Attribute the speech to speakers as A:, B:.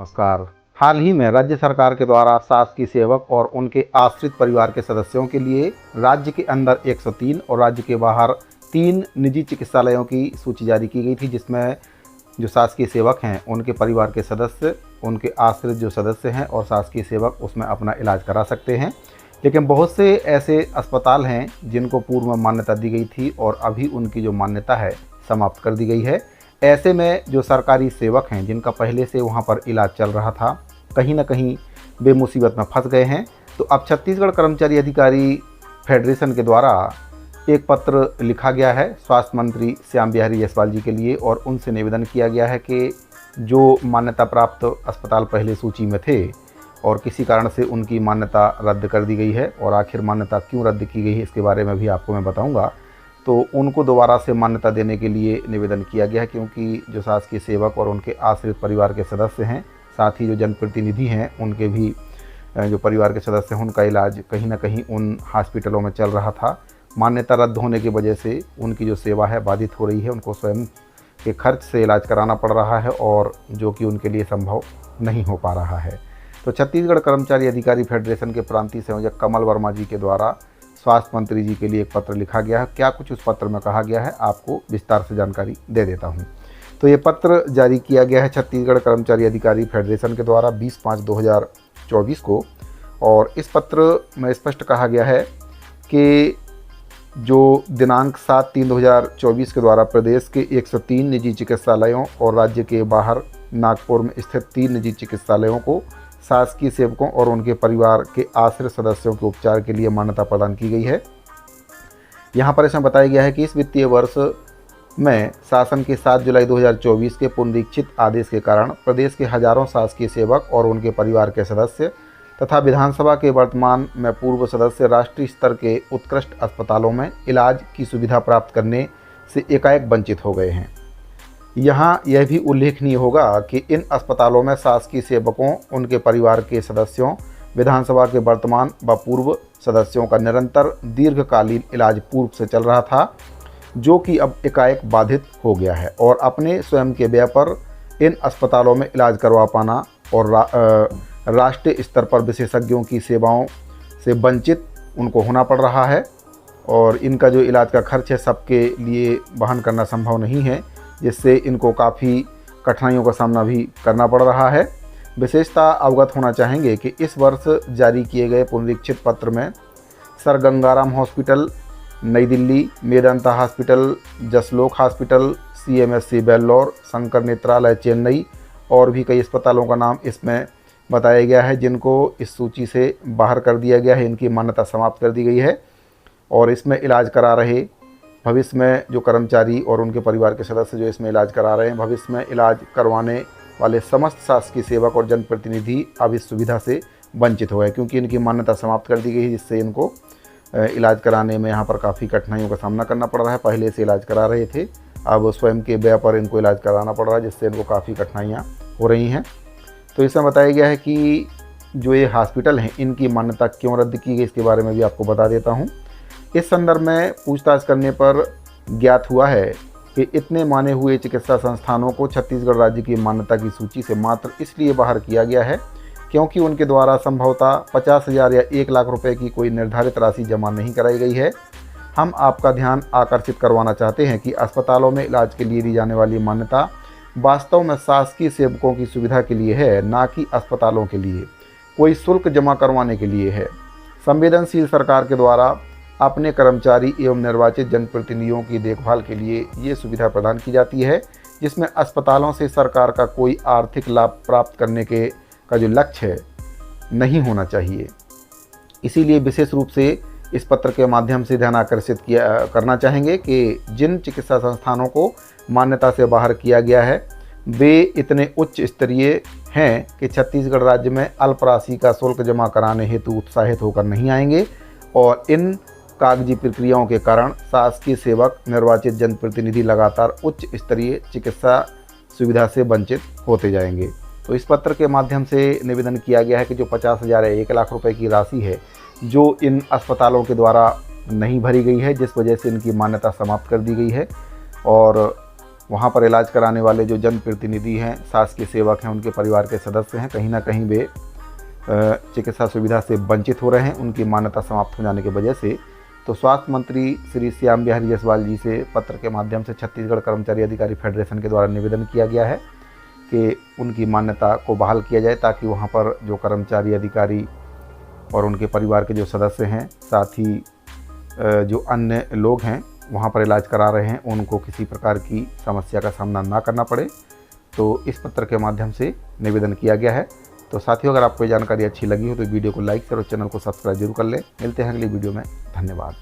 A: नमस्कार। हाल ही में राज्य सरकार के द्वारा शासकीय सेवक और उनके आश्रित परिवार के सदस्यों के लिए राज्य के अंदर 103 और राज्य के बाहर 3 निजी चिकित्सालयों की सूची जारी की गई थी, जिसमें जो शासकीय सेवक हैं उनके परिवार के सदस्य, उनके आश्रित जो सदस्य हैं और शासकीय सेवक उसमें अपना इलाज करा सकते हैं। लेकिन बहुत से ऐसे अस्पताल हैं जिनको पूर्व में मान्यता दी गई थी और अभी उनकी जो मान्यता है समाप्त कर दी गई है। ऐसे में जो सरकारी सेवक हैं जिनका पहले से वहाँ पर इलाज चल रहा था, कहीं ना कहीं बेमुसीबत में फंस गए हैं। तो अब छत्तीसगढ़ कर्मचारी अधिकारी फेडरेशन के द्वारा एक पत्र लिखा गया है स्वास्थ्य मंत्री श्याम बिहारी जायसवाल जी के लिए, और उनसे निवेदन किया गया है कि जो मान्यता प्राप्त अस्पताल पहले सूची में थे और किसी कारण से उनकी मान्यता रद्द कर दी गई है, और आखिर मान्यता क्यों रद्द की गई है इसके बारे में भी आपको मैं बताऊंगा। तो उनको दोबारा से मान्यता देने के लिए निवेदन किया गया है, क्योंकि जो शासकीय सेवक और उनके आश्रित परिवार के सदस्य हैं, साथ ही जो जनप्रतिनिधि हैं उनके भी जो परिवार के सदस्य हैं, उनका इलाज कहीं ना कहीं उन हॉस्पिटलों में चल रहा था। मान्यता रद्द होने की वजह से उनकी जो सेवा है बाधित हो रही है, उनको स्वयं के खर्च से इलाज कराना पड़ रहा है, और जो कि उनके लिए संभव नहीं हो पा रहा है। तो छत्तीसगढ़ कर्मचारी अधिकारी फेडरेशन के प्रांतीय संयोजक कमल वर्मा जी के द्वारा स्वास्थ्य मंत्री जी के लिए एक पत्र लिखा गया है। क्या कुछ उस पत्र में कहा गया है, आपको विस्तार से जानकारी दे देता हूं। तो ये पत्र जारी किया गया है छत्तीसगढ़ कर्मचारी अधिकारी फेडरेशन के द्वारा 20/5/2024 को, और इस पत्र में स्पष्ट कहा गया है कि जो दिनांक 7/3/2024 के द्वारा प्रदेश के 103 निजी चिकित्सालयों और राज्य के बाहर नागपुर में स्थित 3 निजी चिकित्सालयों को शासकीय सेवकों और उनके परिवार के आश्रित सदस्यों के उपचार के लिए मान्यता प्रदान की गई है। यहाँ पर इसमें बताया गया है कि इस वित्तीय वर्ष में शासन के 7 जुलाई 2024 के पुनरीक्षित आदेश के कारण प्रदेश के हजारों शासकीय सेवक और उनके परिवार के सदस्य तथा विधानसभा के वर्तमान में पूर्व सदस्य राष्ट्रीय स्तर के उत्कृष्ट अस्पतालों में इलाज की सुविधा प्राप्त करने से एकाएक वंचित हो गए हैं। यहाँ यह भी उल्लेखनीय होगा कि इन अस्पतालों में शासकीय सेवकों, उनके परिवार के सदस्यों, विधानसभा के वर्तमान व पूर्व सदस्यों का निरंतर दीर्घकालीन इलाज पूर्व से चल रहा था, जो कि अब एकाएक बाधित हो गया है, और अपने स्वयं के व्यय पर इन अस्पतालों में इलाज करवा पाना और राष्ट्रीय स्तर पर विशेषज्ञों की सेवाओं से वंचित उनको होना पड़ रहा है, और इनका जो इलाज का खर्च है सबके लिए वहन करना संभव नहीं है, जिससे इनको काफ़ी कठिनाइयों का सामना भी करना पड़ रहा है। विशेषता अवगत होना चाहेंगे कि इस वर्ष जारी किए गए पुनरीक्षित पत्र में सर गंगाराम हॉस्पिटल नई Delhi, Medanta hospital, Jaslok hospital, CMSC Vellore, Shankar Netralaya Chennai और भी कई अस्पतालों का नाम इसमें बताया गया है, जिनको इस सूची से बाहर कर दिया गया है, इनकी मान्यता समाप्त कर दी गई है। और इसमें इलाज करा रहे भविष्य में जो कर्मचारी और उनके परिवार के सदस्य जो इसमें इलाज करा रहे हैं, भविष्य में इलाज करवाने वाले समस्त शासकीय सेवक और जनप्रतिनिधि अब इस सुविधा से वंचित हो गए, क्योंकि इनकी मान्यता समाप्त कर दी गई है, जिससे इनको इलाज कराने में यहाँ पर काफ़ी कठिनाइयों का सामना करना पड़ रहा है। पहले से इलाज करा रहे थे, अब स्वयं के व्यय पर इनको इलाज कराना पड़ रहा है, जिससे इनको काफ़ी कठिनाइयाँ हो रही हैं। तो इसमें बताया गया है कि जो ये हॉस्पिटल हैं इनकी मान्यता क्यों रद्द की गई, इसके बारे में भी आपको बता देता हूँ। इस संदर्भ में पूछताछ करने पर ज्ञात हुआ है कि इतने माने हुए चिकित्सा संस्थानों को छत्तीसगढ़ राज्य की मान्यता की सूची से मात्र इसलिए बाहर किया गया है क्योंकि उनके द्वारा संभवतः 50,000 या 1 लाख रुपए की कोई निर्धारित राशि जमा नहीं कराई गई है। हम आपका ध्यान आकर्षित करवाना चाहते हैं कि अस्पतालों में इलाज के लिए दी जाने वाली मान्यता वास्तव में शासकीय सेवकों की सुविधा के लिए है, ना कि अस्पतालों के लिए कोई शुल्क जमा करवाने के लिए है। संवेदनशील सरकार के द्वारा अपने कर्मचारी एवं निर्वाचित जनप्रतिनिधियों की देखभाल के लिए ये सुविधा प्रदान की जाती है, जिसमें अस्पतालों से सरकार का कोई आर्थिक लाभ प्राप्त करने का जो लक्ष्य है नहीं होना चाहिए। इसीलिए विशेष रूप से इस पत्र के माध्यम से ध्यान आकर्षित करना चाहेंगे कि जिन चिकित्सा संस्थानों को मान्यता से बाहर किया गया है वे इतने उच्च स्तरीय हैं कि छत्तीसगढ़ राज्य में अल्प राशि का शुल्क जमा कराने हेतु उत्साहित होकर नहीं आएंगे, और इन कागजी प्रक्रियाओं के कारण शासकीय सेवक, निर्वाचित जनप्रतिनिधि लगातार उच्च स्तरीय चिकित्सा सुविधा से वंचित होते जाएंगे। तो इस पत्र के माध्यम से निवेदन किया गया है कि जो 50,000 या 1 लाख रुपए की राशि है जो इन अस्पतालों के द्वारा नहीं भरी गई है, जिस वजह से इनकी मान्यता समाप्त कर दी गई है, और वहाँ पर इलाज कराने वाले जो जनप्रतिनिधि हैं, शासकीय सेवक हैं, उनके परिवार के सदस्य हैं, कहीं ना कहीं वे चिकित्सा सुविधा से वंचित हो रहे हैं उनकी मान्यता समाप्त हो जाने की वजह से। तो स्वास्थ्य मंत्री श्री श्याम बिहारी जायसवाल जी से पत्र के माध्यम से छत्तीसगढ़ कर्मचारी अधिकारी फेडरेशन के द्वारा निवेदन किया गया है कि उनकी मान्यता को बहाल किया जाए, ताकि वहाँ पर जो कर्मचारी अधिकारी और उनके परिवार के जो सदस्य हैं, साथ ही जो अन्य लोग हैं वहाँ पर इलाज करा रहे हैं, उनको किसी प्रकार की समस्या का सामना ना करना पड़े। तो इस पत्र के माध्यम से निवेदन किया गया है। तो साथियों, अगर आपको ये जानकारी अच्छी लगी हो तो वीडियो को लाइक करो, चैनल को सब्सक्राइब जरूर कर लें। मिलते हैं अगली वीडियो में। धन्यवाद।